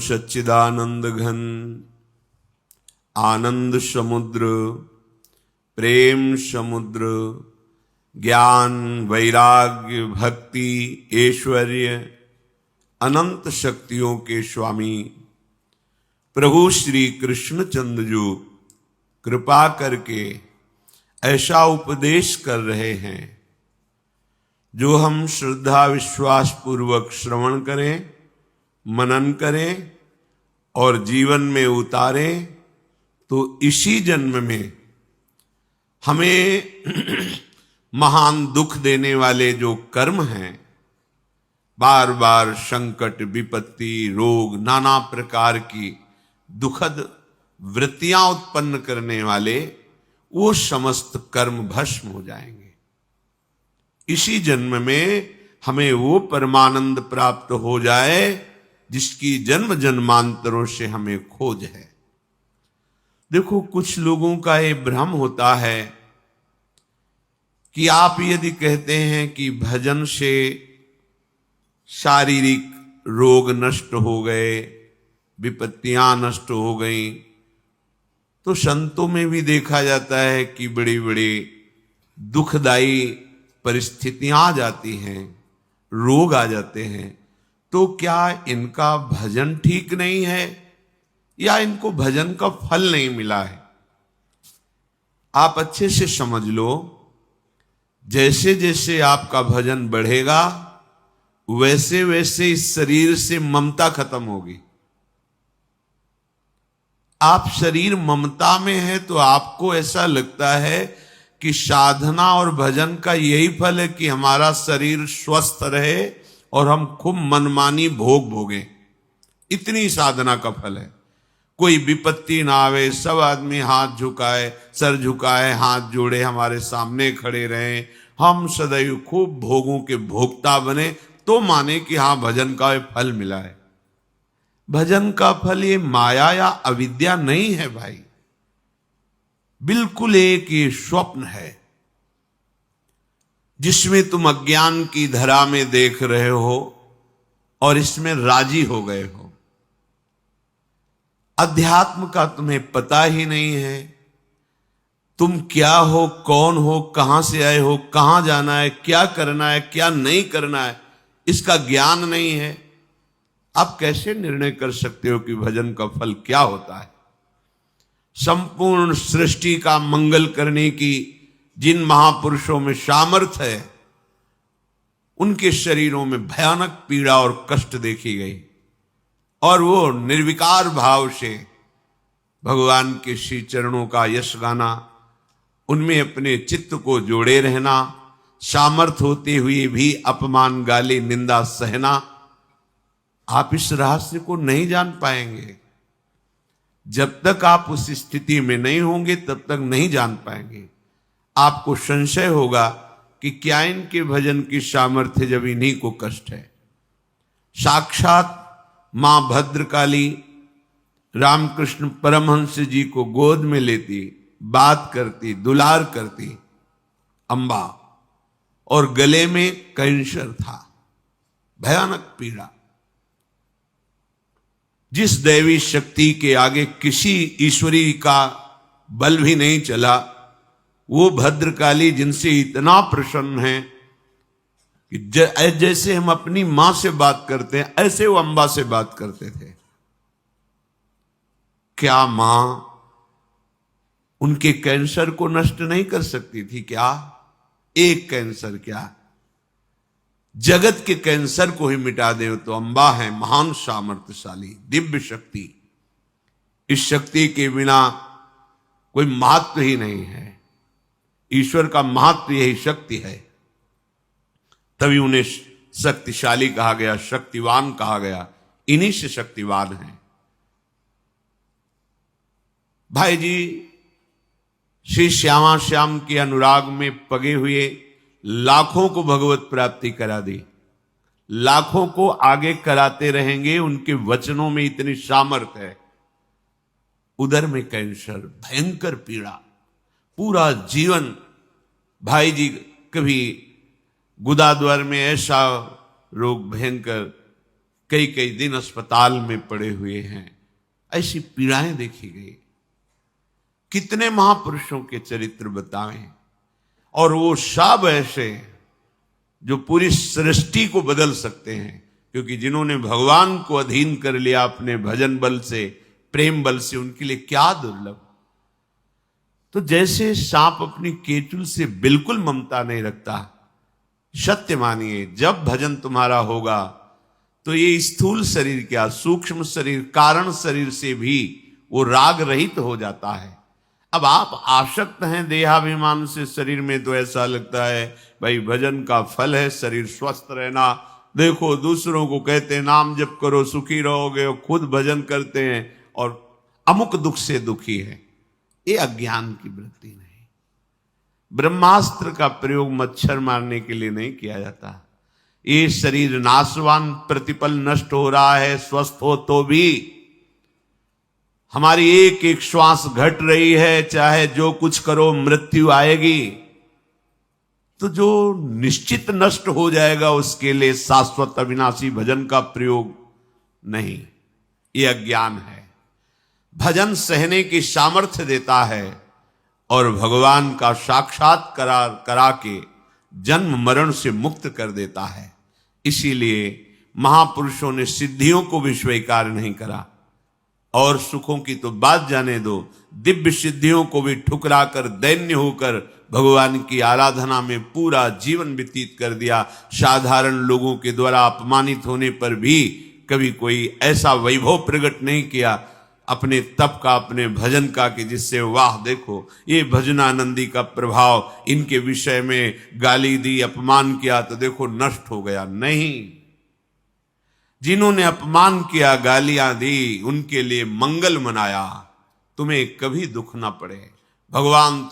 सच्चिदानंद घन आनंद समुद्र प्रेम समुद्र ज्ञान वैराग्य भक्ति ऐश्वर्य अनंत शक्तियों के स्वामी प्रभु श्री कृष्णचंद्र जो कृपा करके ऐसा उपदेश कर रहे हैं जो हम श्रद्धा विश्वास पूर्वक श्रवण करें, मनन करें और जीवन में उतारें तो इसी जन्म में हमें महान दुख देने वाले जो कर्म हैं, बार बार संकट विपत्ति रोग नाना प्रकार की दुखद वृत्तियां उत्पन्न करने वाले, वो समस्त कर्म भस्म हो जाएंगे। इसी जन्म में हमें वो परमानंद प्राप्त हो जाए जिसकी जन्म जन्मांतरों से हमें खोज है। देखो, कुछ लोगों का ये भ्रम होता है कि आप यदि कहते हैं कि भजन से शारीरिक रोग नष्ट हो गए, विपत्तियां नष्ट हो गई, तो संतों में भी देखा जाता है कि बड़ी बड़ी दुखदाई परिस्थितियां आ जाती हैं, रोग आ जाते हैं। तो क्या इनका भजन ठीक नहीं है या इनको भजन का फल नहीं मिला है? आप अच्छे से समझ लो, जैसे जैसे आपका भजन बढ़ेगा वैसे वैसे इस शरीर से ममता खत्म होगी। आप शरीर ममता में है तो आपको ऐसा लगता है कि साधना और भजन का यही फल है कि हमारा शरीर स्वस्थ रहे और हम खूब मनमानी भोग भोगें। इतनी साधना का फल है। कोई विपत्ति ना आवे, सब आदमी हाथ झुकाए, सर झुकाए, हाथ जोड़े हमारे सामने खड़े रहें, हम सदैव खूब भोगों के भोक्ता बने, तो माने कि हाँ भजन का फल मिला है। भजन का फल ये माया या अविद्या नहीं है भाई, बिल्कुल एक ये स्वप्न है जिसमें तुम अज्ञान की धरा में देख रहे हो और इसमें राजी हो गए हो। अध्यात्म का तुम्हें पता ही नहीं है, तुम क्या हो, कौन हो, कहां से आए हो, कहां जाना है, क्या करना है, क्या नहीं करना है, इसका ज्ञान नहीं है। आप कैसे निर्णय कर सकते हो कि भजन का फल क्या होता है? संपूर्ण सृष्टि का मंगल करने की जिन महापुरुषों में सामर्थ्य है, उनके शरीरों में भयानक पीड़ा और कष्ट देखी गई, और वो निर्विकार भाव से भगवान के श्री चरणों का यश गाना, उनमें अपने चित्त को जोड़े रहना, सामर्थ्य होते हुए भी अपमान गाली निंदा सहना। आप इस रहस्य को नहीं जान पाएंगे। जब तक आप उस स्थिति में नहीं होंगे तब तक नहीं जान पाएंगे। आपको संशय होगा कि क्या इनके भजन की सामर्थ्य जब इन्हीं को कष्ट है। साक्षात मां भद्रकाली रामकृष्ण परमहंस जी को गोद में लेती, बात करती, दुलार करती अम्बा, और गले में कैंसर था, भयानक पीड़ा। जिस दैवी शक्ति के आगे किसी ईश्वरी का बल भी नहीं चला, वो भद्रकाली जिनसे इतना प्रसन्न है कि जैसे हम अपनी मां से बात करते हैं ऐसे वो अम्बा से बात करते थे। क्या मां उनके कैंसर को नष्ट नहीं कर सकती थी क्या? एक कैंसर क्या, जगत के कैंसर को ही मिटा दे तो अम्बा है महान सामर्थ्यशाली दिव्य शक्ति। इस शक्ति के बिना कोई महत्व ही नहीं है। ईश्वर का महत्व यही शक्ति है, तभी उन्हें शक्तिशाली कहा गया, शक्तिवान कहा गया। इन्हीं से शक्तिवान है। भाई जी श्री श्यामा श्याम के अनुराग में पगे हुए लाखों को भगवत प्राप्ति करा दी, लाखों को आगे कराते रहेंगे। उनके वचनों में इतनी सामर्थ्य है। उदर में कैंसर, भयंकर पीड़ा, पूरा जीवन। भाई जी कभी गुदाद्वार में ऐसा रोग भयंकर कई कई दिन अस्पताल में पड़े हुए हैं। ऐसी पीड़ाएं देखी गई। कितने महापुरुषों के चरित्र बताएं, और वो सब ऐसे जो पूरी सृष्टि को बदल सकते हैं, क्योंकि जिन्होंने भगवान को अधीन कर लिया अपने भजन बल से, प्रेम बल से, उनके लिए क्या दुर्लभ। तो जैसे सांप अपनी केचुल से बिल्कुल ममता नहीं रखता, सत्य मानिए जब भजन तुम्हारा होगा तो ये स्थूल शरीर क्या, सूक्ष्म शरीर, कारण शरीर से भी वो राग रहित हो जाता है। अब आप आसक्त हैं देहाभिमान से शरीर में, तो ऐसा लगता है भाई भजन का फल है शरीर स्वस्थ रहना। देखो दूसरों को कहते हैं नाम जप करो सुखी रहोगे, और खुद भजन करते हैं और अमुक दुख से दुखी है। ये अज्ञान की वृत्ति नहीं। ब्रह्मास्त्र का प्रयोग मच्छर मारने के लिए नहीं किया जाता। ये शरीर नाशवान, प्रतिपल नष्ट हो रहा है, स्वस्थ हो तो भी हमारी एक एक श्वास घट रही है, चाहे जो कुछ करो मृत्यु आएगी। तो जो निश्चित नष्ट हो जाएगा उसके लिए शाश्वत अविनाशी भजन का प्रयोग नहीं, ये अज्ञान है। भजन सहने की सामर्थ्य देता है और भगवान का साक्षात्कार करा के जन्म मरण से मुक्त कर देता है। इसीलिए महापुरुषों ने सिद्धियों को भी स्वीकार नहीं करा, और सुखों की तो बात जाने दो, दिव्य सिद्धियों को भी ठुकरा कर दैन्य होकर भगवान की आराधना में पूरा जीवन व्यतीत कर दिया। साधारण लोगों के द्वारा अपमानित होने पर भी कभी कोई ऐसा वैभव प्रकट नहीं किया अपने तप का, अपने भजन का, कि जिससे वाह देखो ये भजनानंदी का प्रभाव, इनके विषय में गाली दी, अपमान किया तो देखो नष्ट हो गया। नहीं, जिन्होंने अपमान किया, गालियां दी, उनके लिए मंगल मनाया, तुम्हें कभी दुख ना पड़े। भगवान